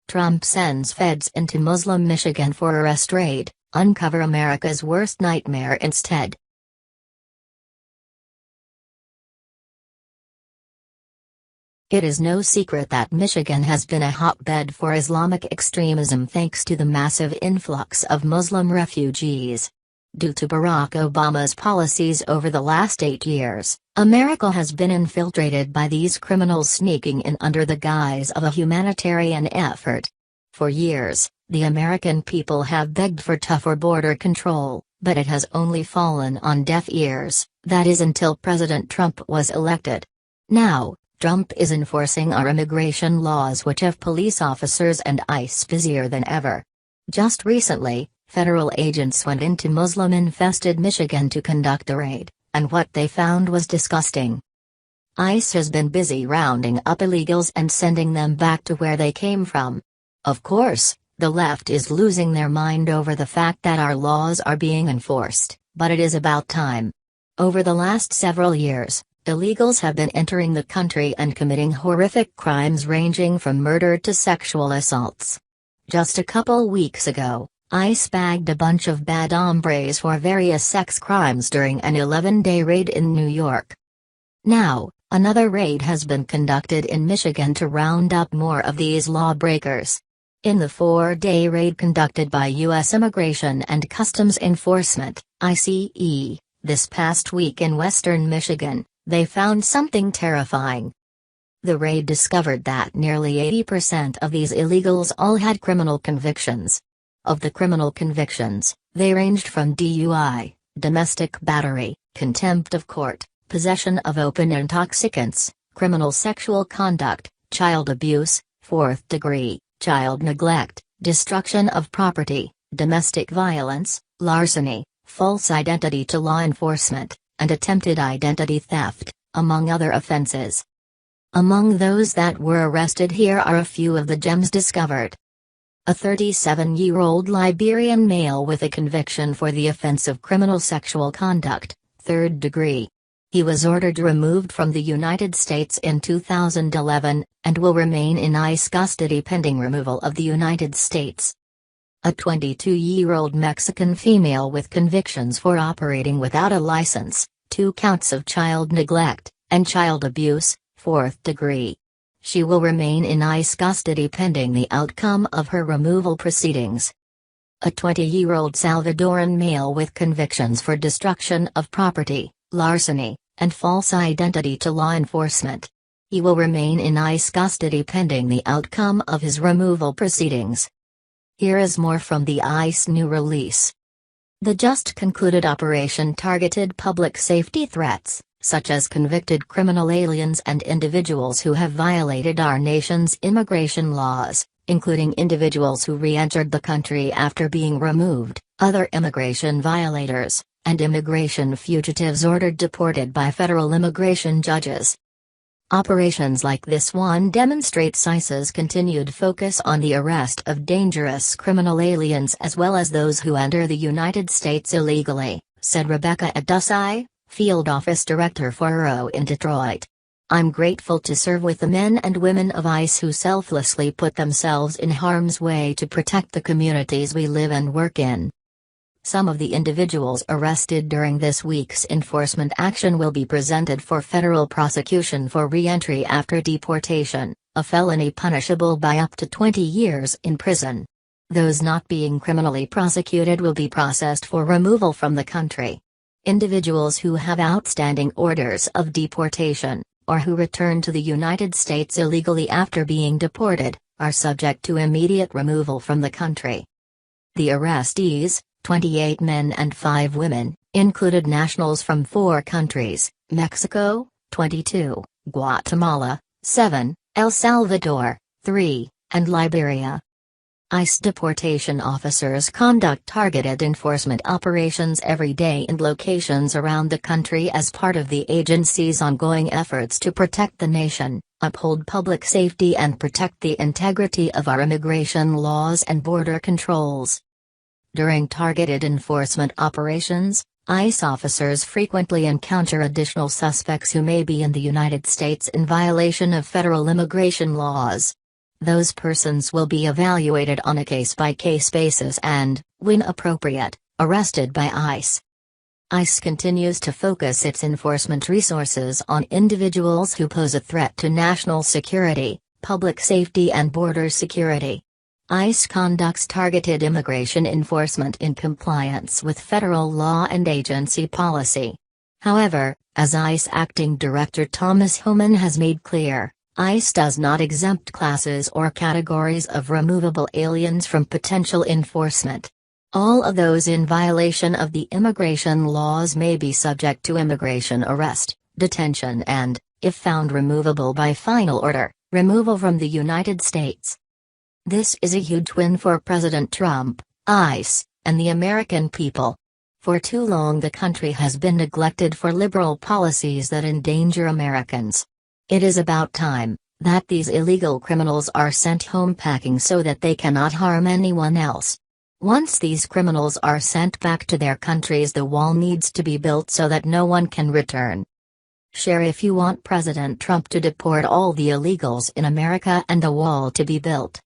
Trump sends feds into Muslim Michigan for arrest raid, uncover America's worst nightmare instead. It is no secret that Michigan has been a hotbed for Islamic extremism thanks to the massive influx of Muslim refugees. Due to Barack Obama's policies over the last 8 years, America has been infiltrated by these criminals sneaking in under the guise of a humanitarian effort. For years, the American people have begged for tougher border control, but it has only fallen on deaf ears, that is until President Trump was elected. Now, Trump is enforcing our immigration laws which have police officers and ICE busier than ever. Just recently, federal agents went into Muslim-infested Michigan to conduct a raid, and what they found was disgusting. ICE has been busy rounding up illegals and sending them back to where they came from. Of course, the left is losing their mind over the fact that our laws are being enforced, but it is about time. Over the last several years, illegals have been entering the country and committing horrific crimes ranging from murder to sexual assaults. Just a couple weeks ago, ICE bagged a bunch of bad hombres for various sex crimes during an 11-day raid in New York. Now, another raid has been conducted in Michigan to round up more of these lawbreakers. In the 4-day raid conducted by U.S. Immigration and Customs Enforcement, ICE, this past week in western Michigan, they found something terrifying. The raid discovered that nearly 80% of these illegals all had criminal convictions. Of the criminal convictions, they ranged from DUI, domestic battery, contempt of court, possession of open intoxicants, criminal sexual conduct, child abuse, 4th degree, child neglect, destruction of property, domestic violence, larceny, false identity to law enforcement, and attempted identity theft, among other offenses. Among those that were arrested, here are a few of the gems discovered. A 37-year-old Liberian male with a conviction for the offense of criminal sexual conduct, 3rd degree. He was ordered removed from the United States in 2011, and will remain in ICE custody pending removal of the United States. A 22-year-old Mexican female with convictions for operating without a license, 2 counts of child neglect, and child abuse, 4th degree. She will remain in ICE custody pending the outcome of her removal proceedings. A 20-year-old Salvadoran male with convictions for destruction of property, larceny, and false identity to law enforcement. He will remain in ICE custody pending the outcome of his removal proceedings. Here is more from the ICE new release. The just concluded operation targeted public safety threats, such as convicted criminal aliens and individuals who have violated our nation's immigration laws, including individuals who re-entered the country after being removed, other immigration violators, and immigration fugitives ordered deported by federal immigration judges. Operations like this one demonstrate ICE's continued focus on the arrest of dangerous criminal aliens as well as those who enter the United States illegally, said Rebecca Adusai, Field Office Director for URO in Detroit. I'm grateful to serve with the men and women of ICE who selflessly put themselves in harm's way to protect the communities we live and work in. Some of the individuals arrested during this week's enforcement action will be presented for federal prosecution for re-entry after deportation, a felony punishable by up to 20 years in prison. Those not being criminally prosecuted will be processed for removal from the country. Individuals who have outstanding orders of deportation, or who return to the United States illegally after being deported, are subject to immediate removal from the country. The arrestees, 28 men and 5 women, included nationals from 4 countries: Mexico, 22, Guatemala, 7, El Salvador, 3, and Liberia. ICE deportation officers conduct targeted enforcement operations every day in locations around the country as part of the agency's ongoing efforts to protect the nation, uphold public safety and protect the integrity of our immigration laws and border controls. During targeted enforcement operations, ICE officers frequently encounter additional suspects who may be in the United States in violation of federal immigration laws. Those persons will be evaluated on a case-by-case basis and, when appropriate, arrested by ICE. ICE continues to focus its enforcement resources on individuals who pose a threat to national security, public safety and border security. ICE conducts targeted immigration enforcement in compliance with federal law and agency policy. However, as ICE Acting Director Thomas Homan has made clear, ICE does not exempt classes or categories of removable aliens from potential enforcement. All of those in violation of the immigration laws may be subject to immigration arrest, detention and, if found removable by final order, removal from the United States. This is a huge win for President Trump, ICE, and the American people. For too long the country has been neglected for liberal policies that endanger Americans. It is about time that these illegal criminals are sent home packing so that they cannot harm anyone else. Once these criminals are sent back to their countries, the wall needs to be built so that no one can return. Share if you want President Trump to deport all the illegals in America and the wall to be built.